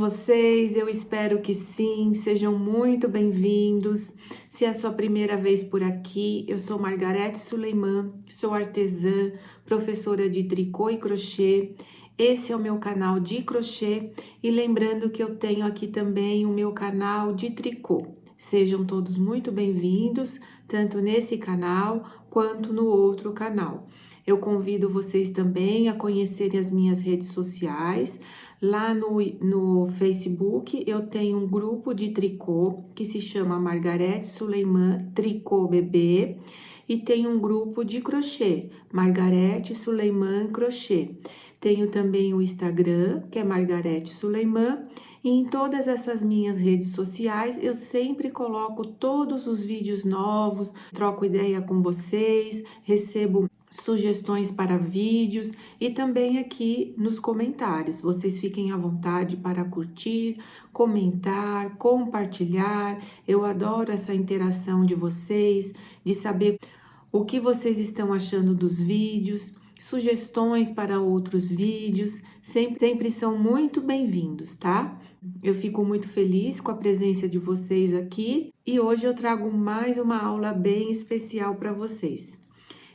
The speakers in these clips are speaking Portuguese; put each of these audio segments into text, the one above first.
vocês? Eu espero que sim, sejam muito bem-vindos. Se é a sua primeira vez por aqui, eu sou Margarete Suleiman, sou artesã, professora de tricô e crochê. Esse é o meu canal de crochê e lembrando que eu tenho aqui também o meu canal de tricô. Sejam todos muito bem-vindos, tanto nesse canal quanto no outro canal. Eu convido vocês também a conhecerem as minhas redes sociais. Lá no Facebook eu tenho um grupo de tricô que se chama Margarete Suleiman Tricô Bebê e tem um grupo de crochê, Margarete Suleiman Crochê. Tenho também o Instagram, que é Margarete Suleiman, e em todas essas minhas redes sociais eu sempre coloco todos os vídeos novos, troco ideia com vocês, recebo sugestões para vídeos e também aqui nos comentários. Vocês fiquem à vontade para curtir, comentar, compartilhar. Eu adoro essa interação de vocês, de saber o que vocês estão achando dos vídeos, sugestões para outros vídeos, sempre são muito bem-vindos, tá? Eu fico muito feliz com a presença de vocês aqui e hoje eu trago mais uma aula bem especial para vocês.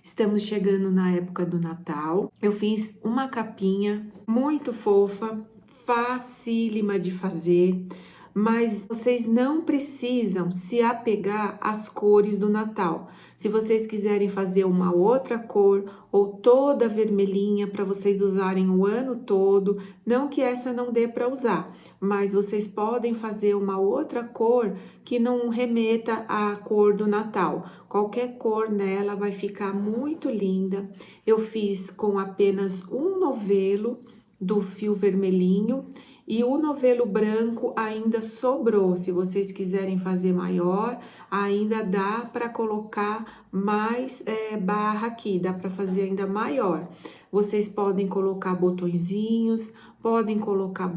Estamos chegando na época do Natal. Eu fiz uma capinha muito fofa, facílima de fazer, mas vocês não precisam se apegar às cores do Natal. Se vocês quiserem fazer uma outra cor ou toda vermelhinha para vocês usarem o ano todo, não que essa não dê para usar, mas vocês podem fazer uma outra cor que não remeta à cor do Natal. Qualquer cor nela vai ficar muito linda. Eu fiz com apenas um novelo do fio vermelhinho e o novelo branco ainda sobrou. Se vocês quiserem fazer maior, ainda dá para colocar mais barra aqui, dá para fazer ainda maior. Vocês podem colocar botõezinhos, podem colocar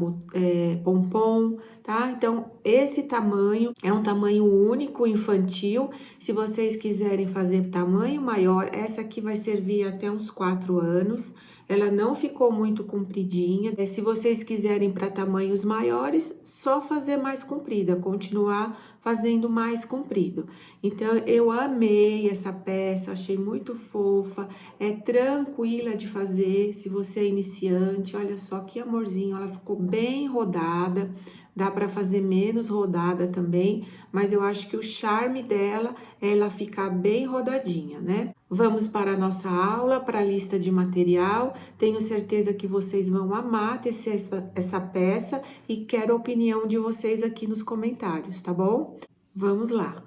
pompom, tá? Então, esse tamanho é um tamanho único, infantil. Se vocês quiserem fazer tamanho maior, essa aqui vai servir até uns 4 anos. Ela não ficou muito compridinha. Se vocês quiserem para tamanhos maiores, só fazer mais comprida, continuar fazendo mais comprido. Então, eu amei essa peça, achei muito fofa, é tranquila de fazer. Se você é iniciante, olha só que amorzinho, ela ficou bem rodada. Dá para fazer menos rodada também, mas eu acho que o charme dela é ela ficar bem rodadinha, né? Vamos para a nossa aula, para a lista de material. Tenho certeza que vocês vão amar tecer essa peça e quero a opinião de vocês aqui nos comentários, tá bom? Vamos lá!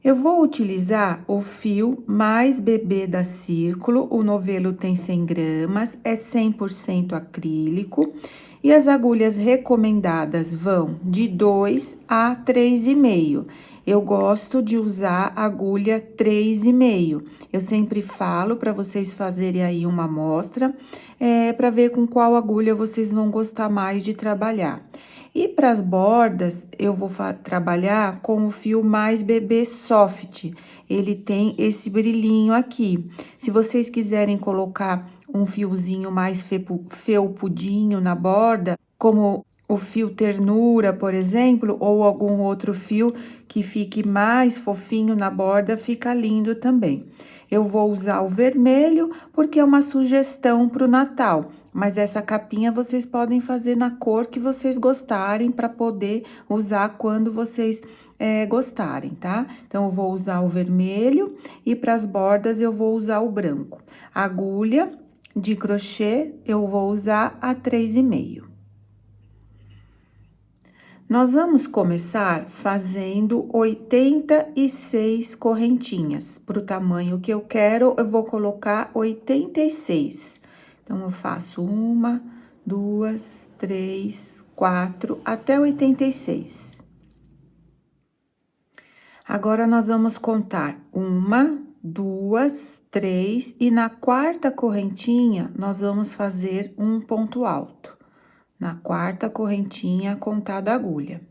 Eu vou utilizar o fio mais bebê da Círculo, o novelo tem 100 gramas, é 100% acrílico e as agulhas recomendadas vão de 2 a 3,5. Eu gosto de usar agulha 3,5. Eu sempre falo para vocês fazerem aí uma amostra, para ver com qual agulha vocês vão gostar mais de trabalhar. E para as bordas, eu vou trabalhar com o fio mais bebê soft. Ele tem esse brilhinho aqui. Se vocês quiserem colocar um fiozinho mais felpudinho na borda, como o fio ternura, por exemplo, ou algum outro fio que fique mais fofinho na borda, fica lindo também. Eu vou usar o vermelho porque é uma sugestão para o Natal, mas essa capinha vocês podem fazer na cor que vocês gostarem para poder usar quando vocês gostarem, tá? Então, eu vou usar o vermelho e para as bordas eu vou usar o branco. Agulha de crochê eu vou usar a 3,5. Nós vamos começar fazendo 86 correntinhas. Para o tamanho que eu quero, eu vou colocar 86. Então, eu faço 1, 2, 3, 4, até 86. Agora, nós vamos contar 1, 2, 3 e na quarta correntinha, nós vamos fazer um ponto alto. Na quarta correntinha, contada a agulha.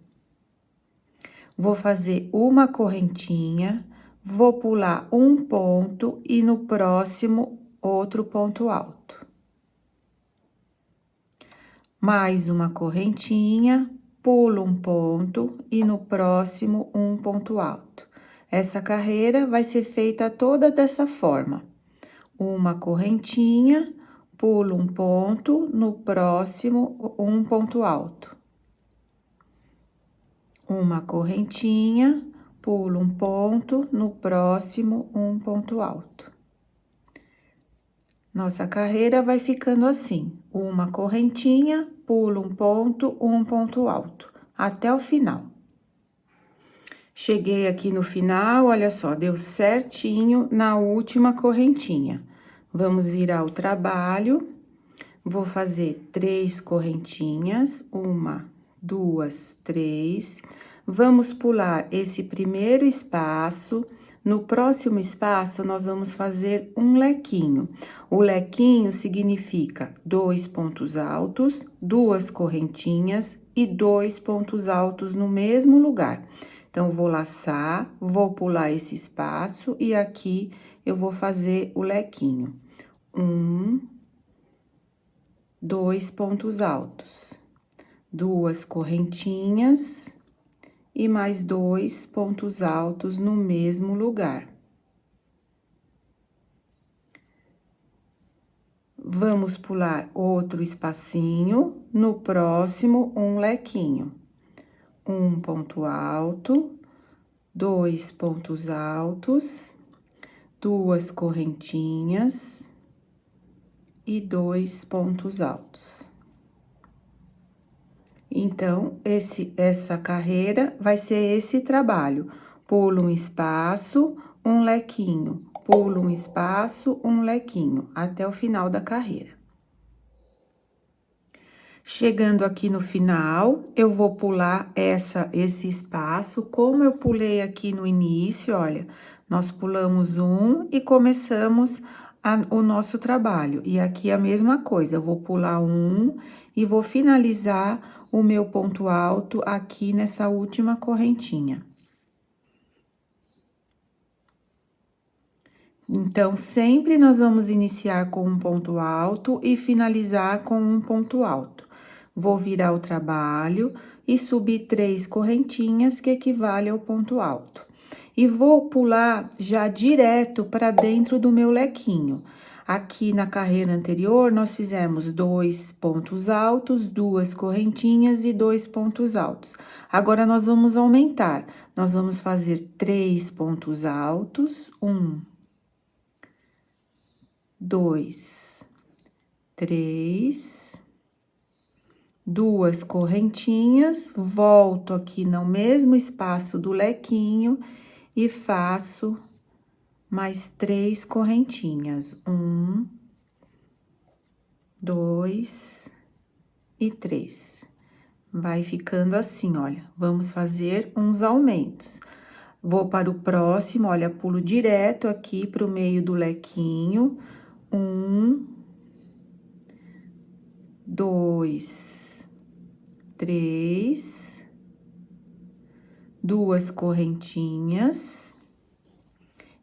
Vou fazer uma correntinha, vou pular um ponto e no próximo, outro ponto alto. mais uma correntinha, pulo um ponto e no próximo um ponto alto. Essa carreira vai ser feita toda dessa forma. Uma correntinha, pulo um ponto, no próximo um ponto alto. Uma correntinha, pulo um ponto, no próximo um ponto alto. Nossa carreira vai ficando assim, uma correntinha, pulo um ponto alto, até o final. Cheguei aqui no final, olha só, deu certinho na última correntinha. Vamos virar o trabalho, vou fazer 3 correntinhas, 1, 2, 3. Vamos pular esse primeiro espaço. No próximo espaço, nós vamos fazer um lequinho. O lequinho significa 2 pontos altos, 2 correntinhas e 2 pontos altos no mesmo lugar. Então, vou laçar, vou pular esse espaço e aqui eu vou fazer o lequinho. 2 pontos altos, 2 correntinhas e mais 2 pontos altos no mesmo lugar. Vamos pular outro espacinho, no próximo um lequinho. 1 ponto alto, 2 pontos altos, 2 correntinhas e 2 pontos altos. Então, essa carreira vai ser esse trabalho. Pulo um espaço, um lequinho. Pulo um espaço, um lequinho, até o final da carreira. Chegando aqui no final, eu vou pular esse espaço, como eu pulei aqui no início, olha, nós pulamos um e começamos o nosso trabalho. E aqui a mesma coisa, eu vou pular um e vou finalizar o meu ponto alto aqui nessa última correntinha. Então, sempre nós vamos iniciar com um ponto alto e finalizar com um ponto alto. Vou virar o trabalho e subir 3 correntinhas, que equivale ao ponto alto. E vou pular já direto para dentro do meu lequinho. Aqui na carreira anterior, nós fizemos 2 pontos altos, 2 correntinhas e 2 pontos altos. Agora, nós vamos aumentar. Nós vamos fazer 3 pontos altos, 1, 2, 3... 2 correntinhas, volto aqui no mesmo espaço do lequinho e faço mais 3 correntinhas. 1, 2 e 3. Vai ficando assim, olha. Vamos fazer uns aumentos. Vou para o próximo, olha, pulo direto aqui para o meio do lequinho. 1, 2, 3, 2 correntinhas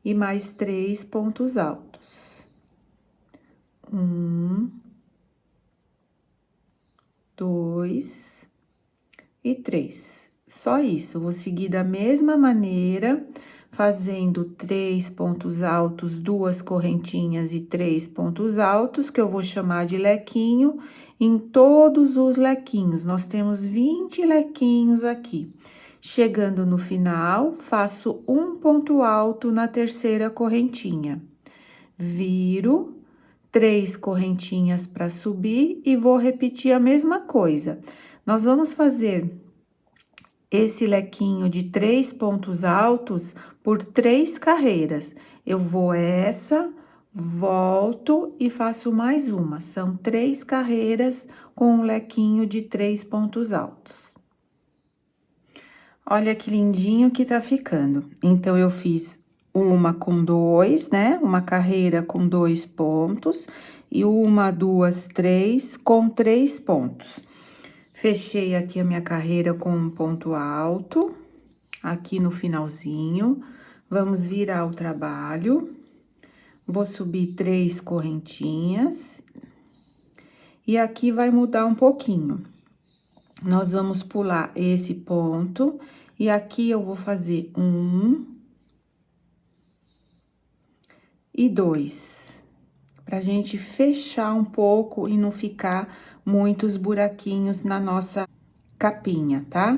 e mais 3 pontos altos. 1, 2 e 3. Só isso, vou seguir da mesma maneira, fazendo 3 pontos altos, 2 correntinhas e 3 pontos altos, que eu vou chamar de lequinho. Em todos os lequinhos, nós temos 20 lequinhos aqui. Chegando no final, faço um ponto alto na terceira correntinha. Viro, 3 correntinhas para subir e vou repetir a mesma coisa. Nós vamos fazer esse lequinho de 3 pontos altos por 3 carreiras. Eu vou essa, volto e faço mais uma. São 3 carreiras com um lequinho de 3 pontos altos. Olha que lindinho que tá ficando. Então, eu fiz uma com 2, né? Uma carreira com 2 pontos e 1, 2, 3 com 3 pontos. Fechei aqui a minha carreira com um ponto alto, aqui no finalzinho. Vamos virar o trabalho. Vou subir 3 correntinhas E aqui vai mudar um pouquinho. Nós vamos pular esse ponto, e aqui eu vou fazer 1 e 2, pra gente fechar um pouco e não ficar muitos buraquinhos na nossa capinha, tá?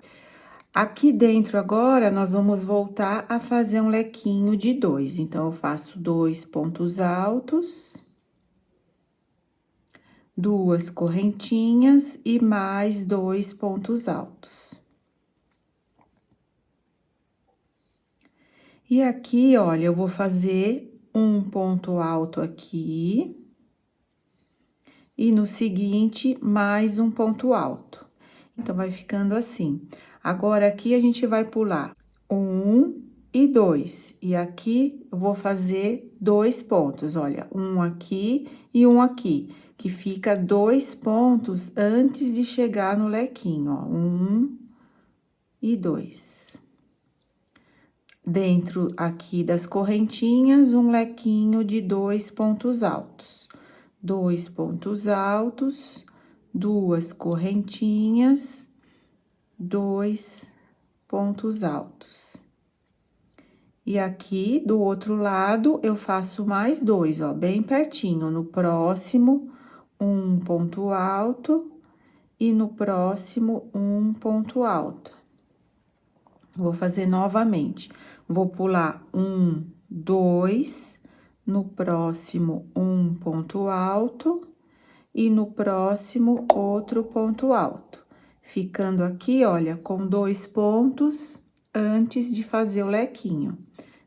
Aqui dentro agora, nós vamos voltar a fazer um lequinho de 2. Então, eu faço 2 pontos altos, 2 correntinhas e mais 2 pontos altos. E aqui, olha, eu vou fazer um ponto alto aqui. E no seguinte, mais um ponto alto. Então, vai ficando assim. Agora, aqui a gente vai pular 1 e 2. E aqui, eu vou fazer 2 pontos, olha, um aqui e um aqui, que fica 2 pontos antes de chegar no lequinho, ó, 1 e 2. Dentro aqui das correntinhas, um lequinho de 2 pontos altos. 2 pontos altos, 2 correntinhas, 2 pontos altos. E aqui, do outro lado, eu faço mais 2, ó, bem pertinho. No próximo, um ponto alto, e no próximo, um ponto alto. Vou fazer novamente. Vou pular 1, 2, no próximo, um ponto alto, e no próximo, outro ponto alto. Ficando aqui, olha, com 2 pontos antes de fazer o lequinho.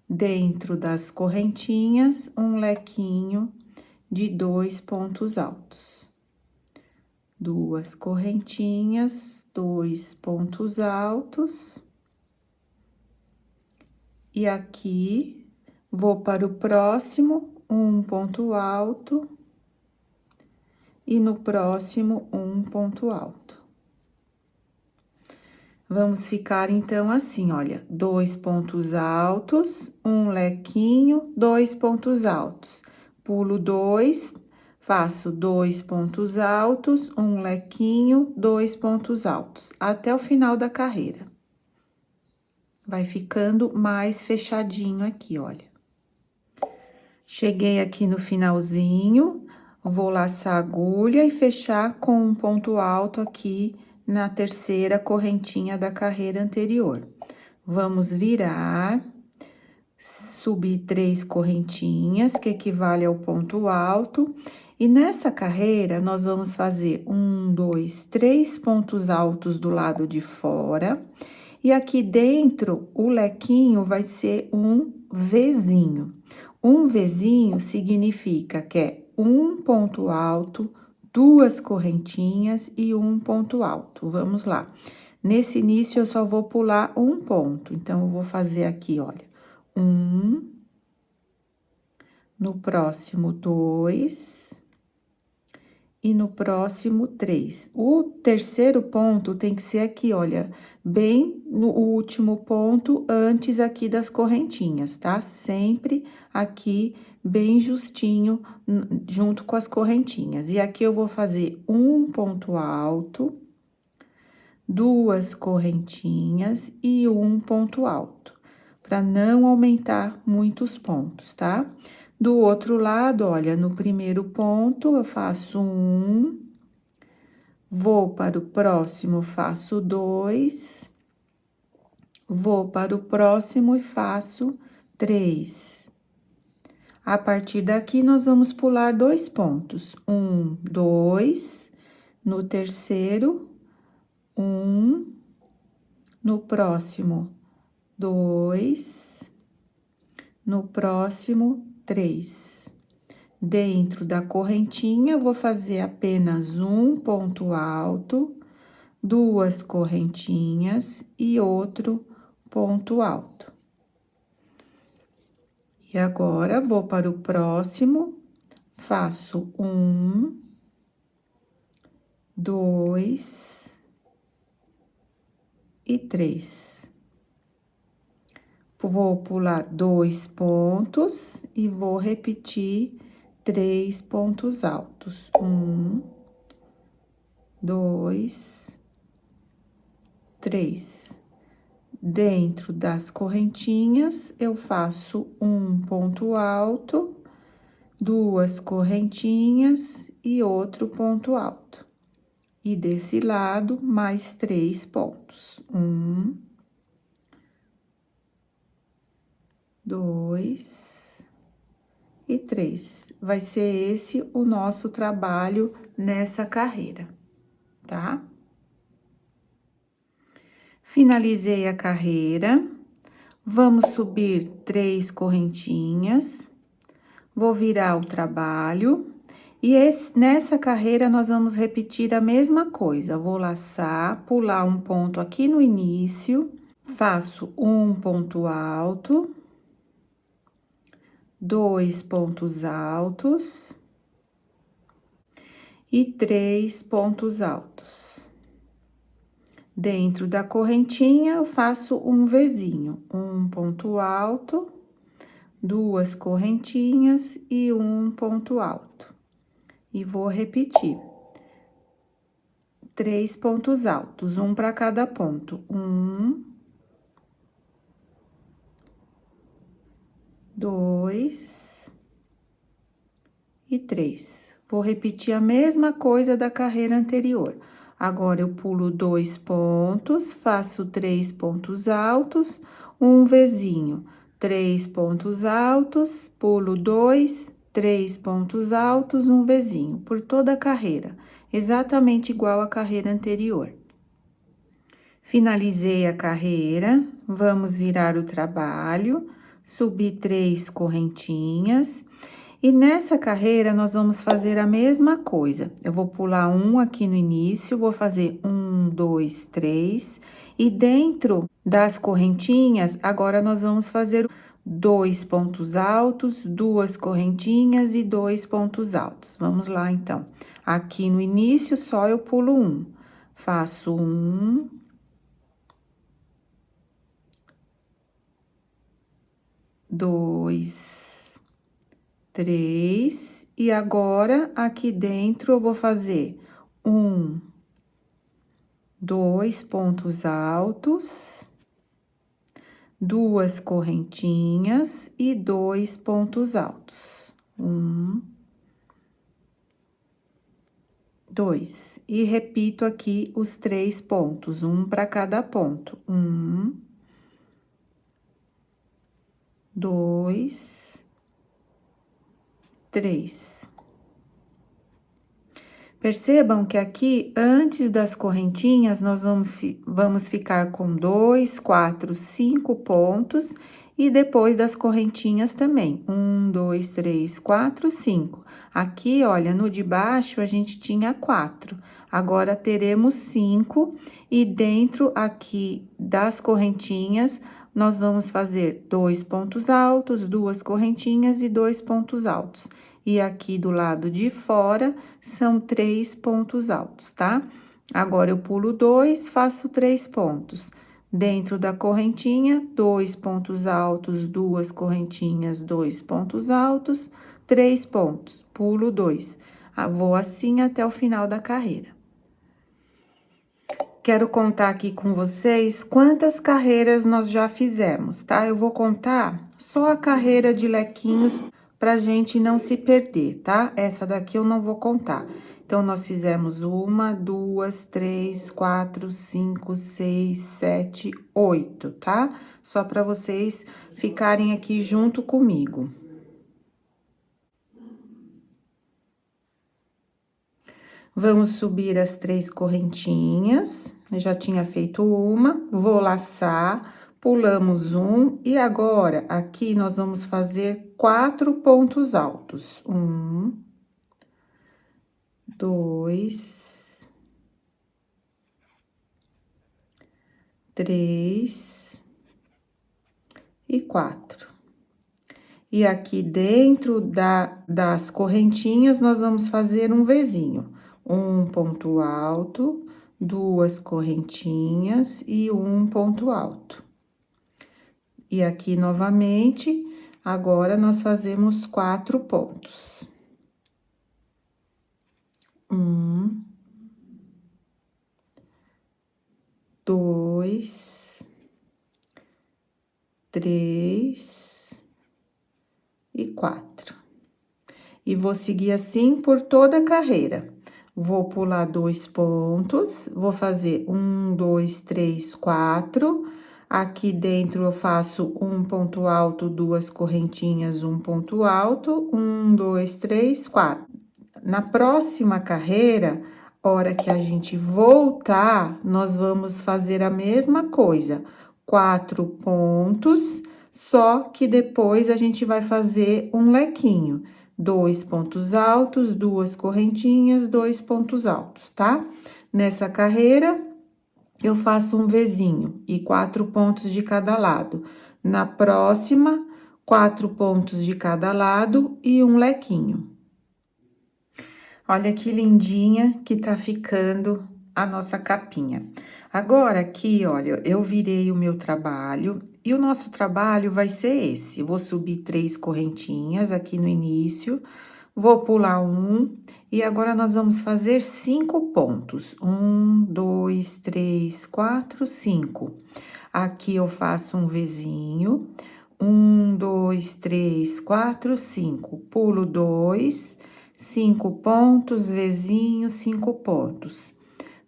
Dentro das correntinhas, um lequinho de 2 pontos altos. 2 correntinhas, 2 pontos altos. E aqui, vou para o próximo, um ponto alto. E no próximo, um ponto alto. Vamos ficar, então, assim, olha, 2 pontos altos, um lequinho, 2 pontos altos. Pulo 2, faço 2 pontos altos, um lequinho, 2 pontos altos, até o final da carreira. Vai ficando mais fechadinho aqui, olha. Cheguei aqui no finalzinho, vou laçar a agulha e fechar com um ponto alto aqui na terceira correntinha da carreira anterior. Vamos virar, subir 3 correntinhas, que equivale ao ponto alto. E nessa carreira, nós vamos fazer 1, 2, 3 pontos altos do lado de fora. E aqui dentro, o lequinho vai ser um Vzinho. Um Vzinho significa que é um ponto alto, 2 correntinhas e um ponto alto. Vamos lá. Nesse início, eu só vou pular um ponto. Então, eu vou fazer aqui, olha, 1, no próximo 2 e no próximo 3. O terceiro ponto tem que ser aqui, olha, bem no último ponto, antes aqui das correntinhas, tá? Sempre aqui, bem justinho, junto com as correntinhas. E aqui eu vou fazer um ponto alto, 2 correntinhas e um ponto alto, para não aumentar muitos pontos, tá? Do outro lado, olha, no primeiro ponto, eu faço 1, vou para o próximo, faço 2, vou para o próximo e faço 3. A partir daqui, nós vamos pular 2 pontos. 1, 2, no terceiro, 1, no próximo, 2, no próximo, 3. Dentro da correntinha, eu vou fazer apenas um ponto alto, 2 correntinhas e outro ponto alto. E agora, vou para o próximo, faço 1, 2 e 3. Vou pular 2 pontos e vou repetir 3 pontos altos. 1, 2, 3. Dentro das correntinhas, eu faço um ponto alto, 2 correntinhas e outro ponto alto. E desse lado, mais 3 pontos. 1, 2 e 3. Vai ser esse o nosso trabalho nessa carreira, tá? Finalizei a carreira, vamos subir 3 correntinhas, vou virar o trabalho, e nessa carreira nós vamos repetir a mesma coisa. Vou laçar, pular um ponto aqui no início, faço um ponto alto, 2 pontos altos e 3 pontos altos. Dentro da correntinha, eu faço um Vzinho, um ponto alto, 2 correntinhas e um ponto alto. E vou repetir. 3 pontos altos, um para cada ponto. 1, 2 e 3. Vou repetir a mesma coisa da carreira anterior. Agora, eu pulo 2 pontos, faço 3 pontos altos, um Vzinho, 3 pontos altos, pulo 2, 3 pontos altos, um Vzinho, por toda a carreira, exatamente igual à carreira anterior. Finalizei a carreira, vamos virar o trabalho, subir 3 correntinhas. E nessa carreira, nós vamos fazer a mesma coisa. Eu vou pular um aqui no início, vou fazer 1, 2, 3. E dentro das correntinhas, agora nós vamos fazer 2 pontos altos, 2 correntinhas e 2 pontos altos. Vamos lá, então. Aqui no início, só eu pulo 1. Faço 1, 2, 3, e agora, aqui dentro, eu vou fazer 1, 2 pontos altos, 2 correntinhas e 2 pontos altos. 1, 2. E repito aqui os 3 pontos, um para cada ponto. 1, 2, 3. Percebam que aqui, antes das correntinhas, nós vamos ficar com 2, 4, 5 pontos, e depois das correntinhas também. 1, 2, 3, 4, 5. Aqui, olha, no de baixo, a gente tinha 4. Agora, teremos 5, e dentro aqui das correntinhas, nós vamos fazer 2 pontos altos, 2 correntinhas e 2 pontos altos. E aqui do lado de fora, são 3 pontos altos, tá? Agora, eu pulo 2, faço 3 pontos. Dentro da correntinha, 2 pontos altos, 2 correntinhas, 2 pontos altos, 3 pontos, pulo 2. Vou assim até o final da carreira. Quero contar aqui com vocês quantas carreiras nós já fizemos, tá? Eu vou contar só a carreira de lequinhos pra gente não se perder, tá? Essa daqui eu não vou contar. Então, nós fizemos 1, 2, 3, 4, 5, 6, 7, 8, tá? Só para vocês ficarem aqui junto comigo. Vamos subir as 3 correntinhas. Eu já tinha feito uma, vou laçar, pulamos um, e agora, aqui, nós vamos fazer 4 pontos altos. 1, 2, 3 e 4. E aqui dentro das correntinhas, nós vamos fazer um Vzinho. Um ponto alto, 2 correntinhas e um ponto alto. E aqui, novamente, agora, nós fazemos 4 pontos. 1, 2, 3 e 4. E vou seguir assim por toda a carreira. Vou pular 2 pontos, vou fazer 1, 2, 3, 4. Aqui dentro eu faço um ponto alto, 2 correntinhas, um ponto alto, 1, 2, 3, 4. Na próxima carreira, hora que a gente voltar, nós vamos fazer a mesma coisa, 4 pontos, só que depois a gente vai fazer um lequinho. 2 pontos altos, 2 correntinhas, 2 pontos altos, tá? Nessa carreira, eu faço um Vzinho e 4 pontos de cada lado. Na próxima, 4 pontos de cada lado e um lequinho. Olha que lindinha que tá ficando a nossa capinha. Agora, aqui, olha, eu virei o meu trabalho e o nosso trabalho vai ser esse. Eu vou subir 3 correntinhas aqui no início, vou pular um e agora nós vamos fazer 5 pontos. 1, 2, 3, 4, 5. Aqui eu faço um Vzinho. 1, 2, 3, 4, 5. Pulo 2, 5 pontos, Vzinho, 5 pontos.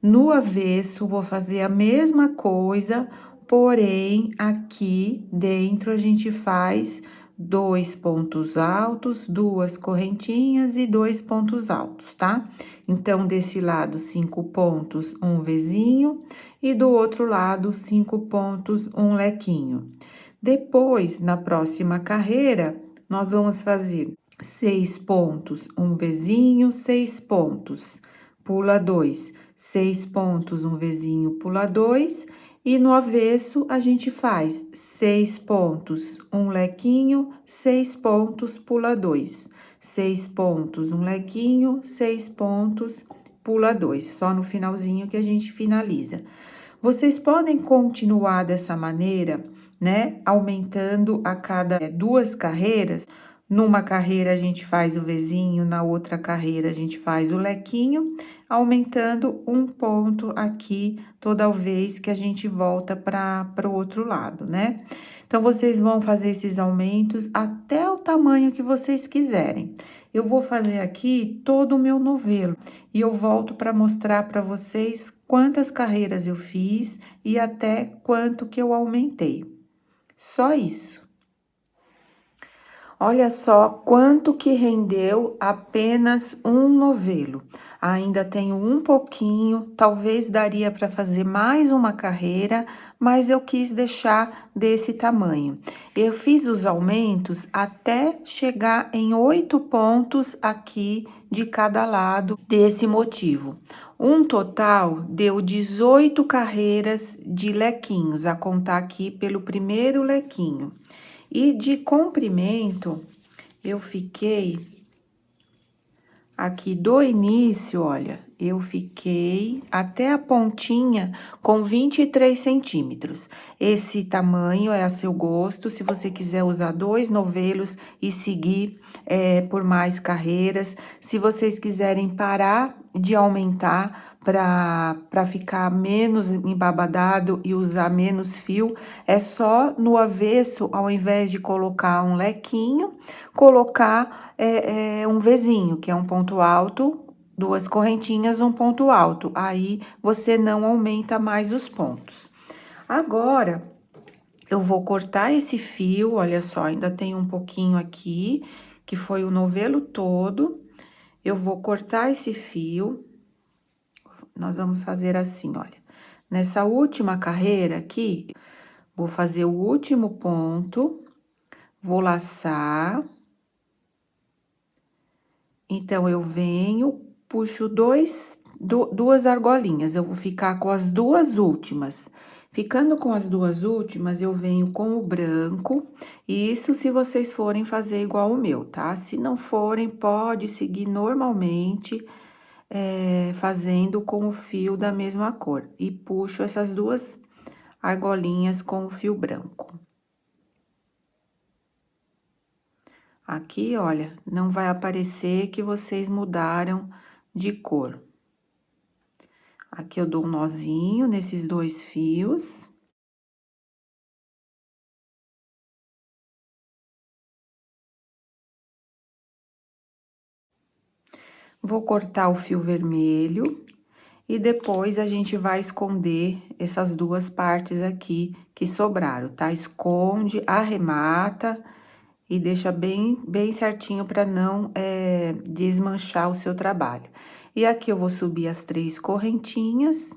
No avesso, vou fazer a mesma coisa, porém, aqui dentro a gente faz 2 pontos altos, 2 correntinhas e 2 pontos altos, tá? Então, desse lado, 5 pontos, um Vzinho, e do outro lado, 5 pontos, um lequinho. Depois, na próxima carreira, nós vamos fazer 6 pontos, um Vzinho, 6 pontos, pula 2, 6 pontos, um Vzinho, pula 2, e no avesso a gente faz 6 pontos, um lequinho, 6 pontos, pula 2, 6 pontos, um lequinho, 6 pontos, pula 2, só no finalzinho que a gente finaliza. Vocês podem continuar dessa maneira, né? Aumentando a cada 2 carreiras. Numa carreira a gente faz o Vzinho, na outra carreira a gente faz o lequinho, aumentando um ponto aqui toda vez que a gente volta para o outro lado, né? Então, vocês vão fazer esses aumentos até o tamanho que vocês quiserem. Eu vou fazer aqui todo o meu novelo e eu volto para mostrar para vocês quantas carreiras eu fiz e até quanto que eu aumentei. Só isso. Olha só quanto que rendeu apenas um novelo. Ainda tenho um pouquinho, talvez daria para fazer mais uma carreira, mas eu quis deixar desse tamanho. Eu fiz os aumentos até chegar em 8 pontos aqui de cada lado desse motivo. Um total deu 18 carreiras de lequinhos, a contar aqui pelo primeiro lequinho. E de comprimento, eu fiquei aqui do início, olha, eu fiquei até a pontinha com 23 centímetros. Esse tamanho é a seu gosto, se você quiser usar 2 novelos e seguir por mais carreiras. Se vocês quiserem parar de aumentar para ficar menos embabadado e usar menos fio, é só no avesso, ao invés de colocar um lequinho, colocar um Vzinho, que é um ponto alto, 2 correntinhas, um ponto alto. Aí, você não aumenta mais os pontos. Agora, eu vou cortar esse fio, olha só, ainda tem um pouquinho aqui, que foi o novelo todo. Eu vou cortar esse fio. Nós vamos fazer assim, olha. Nessa última carreira aqui, vou fazer o último ponto, vou laçar. Então, eu venho, puxo duas argolinhas, eu vou ficar com as 2 últimas. Ficando com as 2 últimas, eu venho com o branco, e isso se vocês forem fazer igual o meu, tá? Se não forem, pode seguir normalmente, fazendo com o fio da mesma cor. E puxo essas 2 argolinhas com o fio branco. Aqui, olha, não vai aparecer que vocês mudaram de cor. Aqui eu dou um nozinho nesses 2 fios. Vou cortar o fio vermelho e depois a gente vai esconder essas 2 partes aqui que sobraram, tá? Esconde, arremata e deixa bem certinho para não desmanchar o seu trabalho. E aqui eu vou subir as 3 correntinhas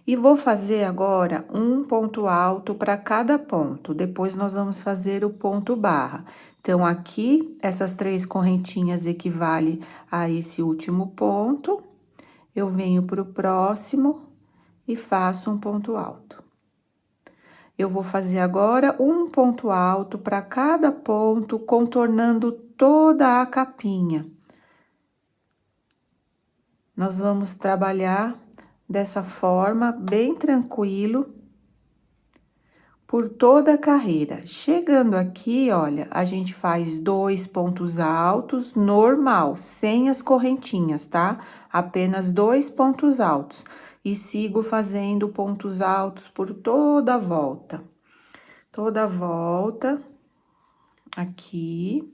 e vou fazer agora um ponto alto para cada ponto. Depois nós vamos fazer o ponto barra. Então, aqui, essas 3 correntinhas equivalem a esse último ponto. Eu venho para o próximo e faço um ponto alto. Eu vou fazer agora um ponto alto para cada ponto, contornando toda a capinha. Nós vamos trabalhar dessa forma, bem tranquilo, por toda a carreira. Chegando aqui, olha, a gente faz 2 pontos altos, normal, sem as correntinhas, tá? Apenas 2 pontos altos. E sigo fazendo pontos altos por toda a volta. Toda a volta, aqui,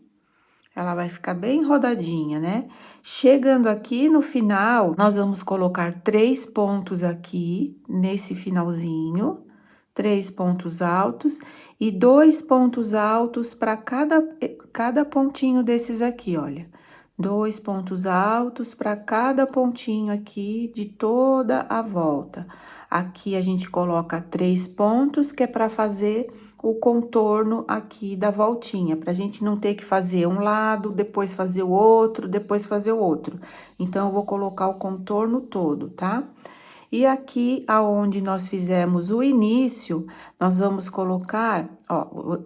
ela vai ficar bem rodadinha, né? Chegando aqui no final, nós vamos colocar 3 pontos aqui, nesse finalzinho, 3 pontos altos e 2 pontos altos para cada pontinho desses aqui, olha. 2 pontos altos para cada pontinho aqui de toda a volta. Aqui a gente coloca 3 pontos, que é para fazer o contorno aqui da voltinha, pra gente não ter que fazer um lado, depois fazer o outro, depois fazer o outro. Então, eu vou colocar o contorno todo, tá? E aqui, aonde nós fizemos o início, nós vamos colocar, ó,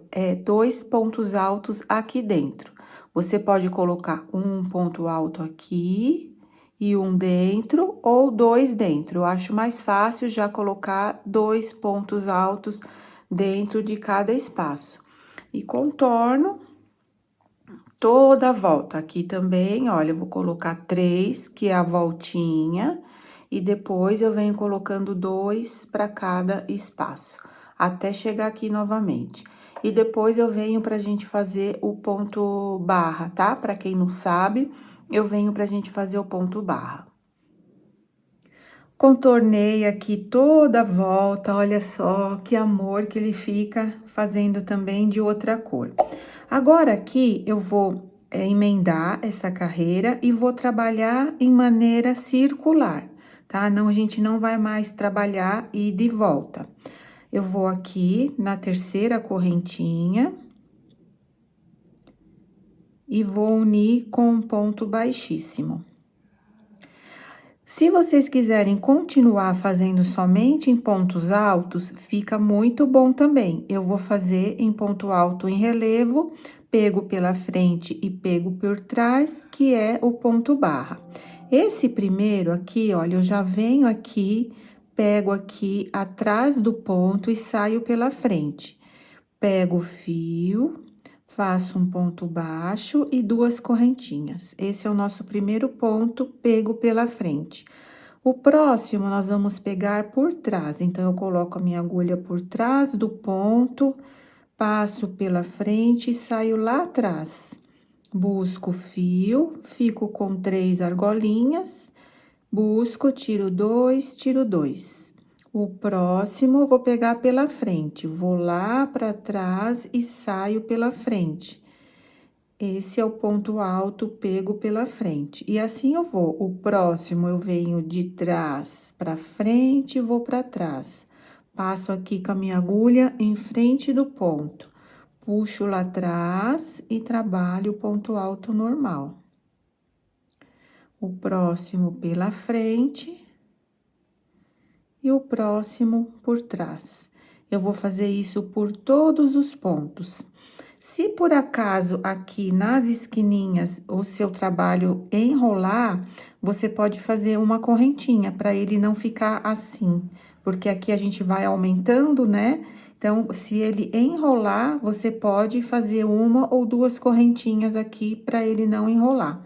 2 pontos altos aqui dentro. Você pode colocar um ponto alto aqui e um dentro, ou 2 dentro. Eu acho mais fácil já colocar 2 pontos altos dentro de cada espaço. E contorno toda a volta. Aqui também, olha, eu vou colocar 3, que é a voltinha, e depois eu venho colocando 2 para cada espaço, até chegar aqui novamente. E depois eu venho pra gente fazer o ponto barra, tá? Pra quem não sabe, eu venho pra gente fazer o ponto barra. Contornei aqui toda a volta, olha só que amor que ele fica fazendo também de outra cor. Agora aqui eu vou emendar essa carreira e vou trabalhar em maneira circular, tá? Não, a gente não vai mais trabalhar e de volta. Eu vou aqui na terceira correntinha e vou unir com um ponto baixíssimo. Se vocês quiserem continuar fazendo somente em pontos altos, fica muito bom também. Eu vou fazer em ponto alto em relevo, pego pela frente e pego por trás, que é o ponto barra. Esse primeiro aqui, olha, eu já venho aqui, pego aqui atrás do ponto e saio pela frente. Pego o fio, faço um ponto baixo e 2 correntinhas. Esse é o nosso primeiro ponto, pego pela frente. O próximo, nós vamos pegar por trás. Então, eu coloco a minha agulha por trás do ponto, passo pela frente e saio lá atrás. Busco o fio, fico com 3 argolinhas, busco, tiro 2, tiro 2. O próximo, eu vou pegar pela frente, vou lá para trás e saio pela frente. Esse é o ponto alto, pego pela frente. E assim eu vou. O próximo, eu venho de trás para frente e vou para trás. Passo aqui com a minha agulha em frente do ponto. Puxo lá atrás e trabalho o ponto alto normal. O próximo pela frente e o próximo por trás. Eu vou fazer isso por todos os pontos. Se por acaso aqui nas esquininhas o seu trabalho enrolar, você pode fazer uma correntinha para ele não ficar assim, porque aqui a gente vai aumentando, né? Então, se ele enrolar, você pode fazer uma ou 2 correntinhas aqui para ele não enrolar.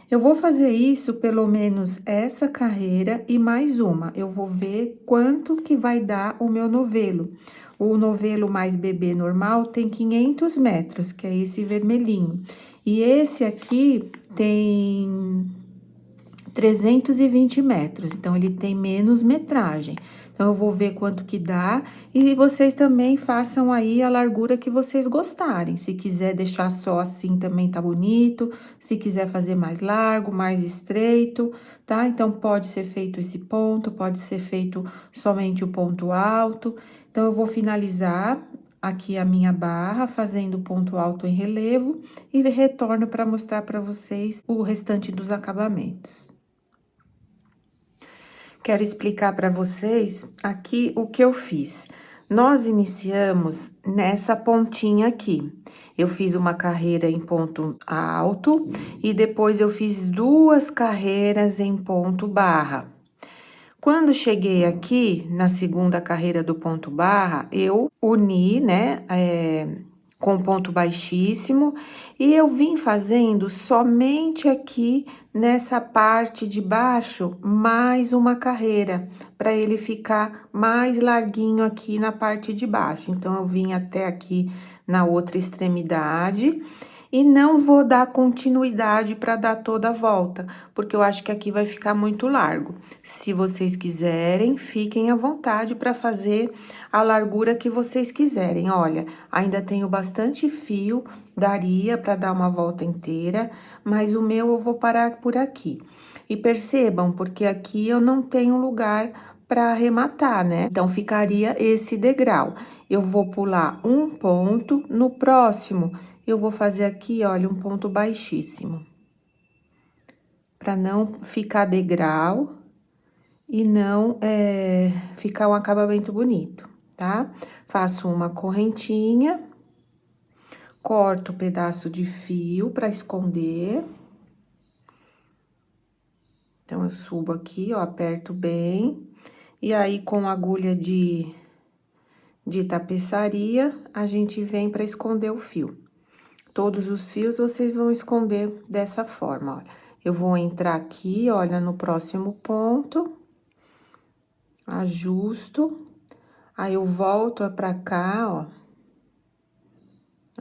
Eu vou fazer isso pelo menos essa carreira e mais uma. Eu vou ver quanto que vai dar o meu novelo. O novelo mais bebê normal tem 500 metros, que é esse vermelhinho. E esse aqui tem 320 metros, então ele tem menos metragem. Então, eu vou ver quanto que dá e vocês também façam aí a largura que vocês gostarem. Se quiser deixar só assim também tá bonito, se quiser fazer mais largo, mais estreito, tá? Então, pode ser feito esse ponto, pode ser feito somente o ponto alto. Então, eu vou finalizar aqui a minha barra, fazendo ponto alto em relevo e retorno para mostrar para vocês o restante dos acabamentos. Quero explicar para vocês aqui o que eu fiz. Nós iniciamos nessa pontinha aqui. Eu fiz uma carreira em ponto alto e depois eu fiz 2 carreiras em ponto barra. Quando cheguei aqui, na segunda carreira do ponto barra, eu uni, né, com ponto baixíssimo, e eu vim fazendo somente aqui nessa parte de baixo, mais uma carreira, para ele ficar mais larguinho aqui na parte de baixo. Então, eu vim até aqui na outra extremidade, e não vou dar continuidade para dar toda a volta, porque eu acho que aqui vai ficar muito largo. Se vocês quiserem, fiquem à vontade para fazer a largura que vocês quiserem. Olha, ainda tenho bastante fio, daria para dar uma volta inteira, mas o meu eu vou parar por aqui. E percebam, porque aqui eu não tenho lugar para arrematar, né? Então, ficaria esse degrau. Eu vou pular um ponto, no próximo eu vou fazer aqui, olha, um ponto baixíssimo. Para não ficar degrau e não ficar um acabamento bonito, tá? Faço uma correntinha, corto o pedaço de fio para esconder. Então, eu subo aqui, ó, aperto bem. E aí, com agulha de tapeçaria, a gente vem para esconder o fio. Todos os fios vocês vão esconder dessa forma, olha. Eu vou entrar aqui, olha, no próximo ponto, ajusto, aí eu volto pra cá, ó,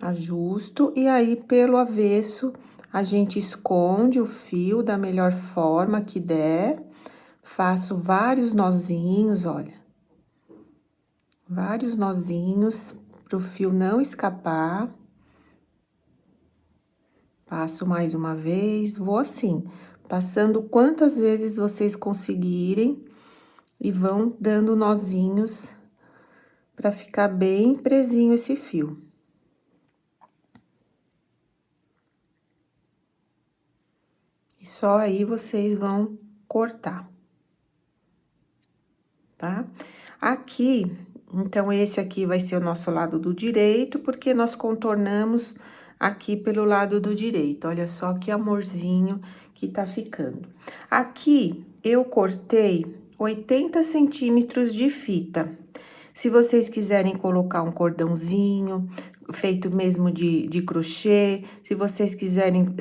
ajusto, e aí pelo avesso a gente esconde o fio da melhor forma que der, faço vários nozinhos, olha, vários nozinhos pro fio não escapar. Passo mais uma vez, vou assim, passando quantas vezes vocês conseguirem e vão dando nozinhos para ficar bem presinho esse fio. E só aí vocês vão cortar, tá? Aqui, então, esse aqui vai ser o nosso lado do direito, porque nós contornamos aqui pelo lado do direito. Olha só que amorzinho que tá ficando. Aqui, eu cortei 80 centímetros de fita. Se vocês quiserem colocar um cordãozinho, feito mesmo de crochê, se vocês quiserem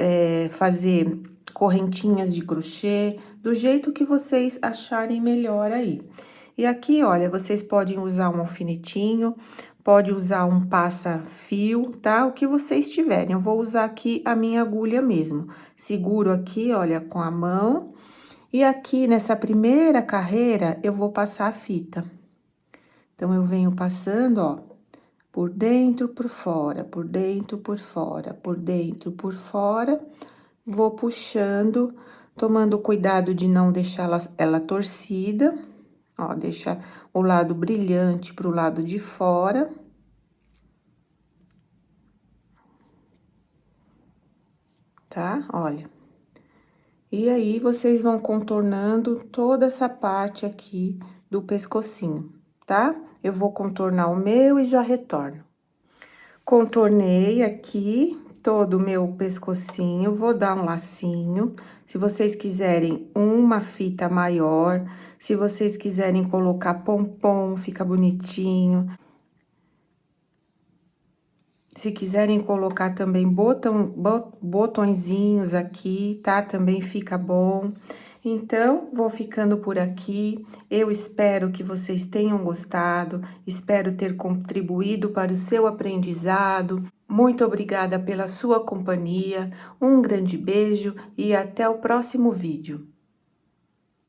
fazer correntinhas de crochê, do jeito que vocês acharem melhor aí. E aqui, olha, vocês podem usar um alfinetinho, pode usar um passa-fio, tá? O que vocês tiverem. Eu vou usar aqui a minha agulha mesmo. Seguro aqui, olha, com a mão. E aqui, nessa primeira carreira, eu vou passar a fita. Então, eu venho passando, ó, por dentro, por fora, por dentro, por fora, por dentro, por fora. Vou puxando, tomando cuidado de não deixar ela torcida. Ó, deixa o lado brilhante pro lado de fora. Tá? Olha. E aí, vocês vão contornando toda essa parte aqui do pescocinho, tá? Eu vou contornar o meu e já retorno. Contornei aqui todo o meu pescocinho, vou dar um lacinho. Se vocês quiserem uma fita maior, se vocês quiserem colocar pompom, fica bonitinho. Se quiserem colocar também botõezinhos aqui, tá? Também fica bom. Então, vou ficando por aqui. Eu espero que vocês tenham gostado, espero ter contribuído para o seu aprendizado. Muito obrigada pela sua companhia, um grande beijo e até o próximo vídeo.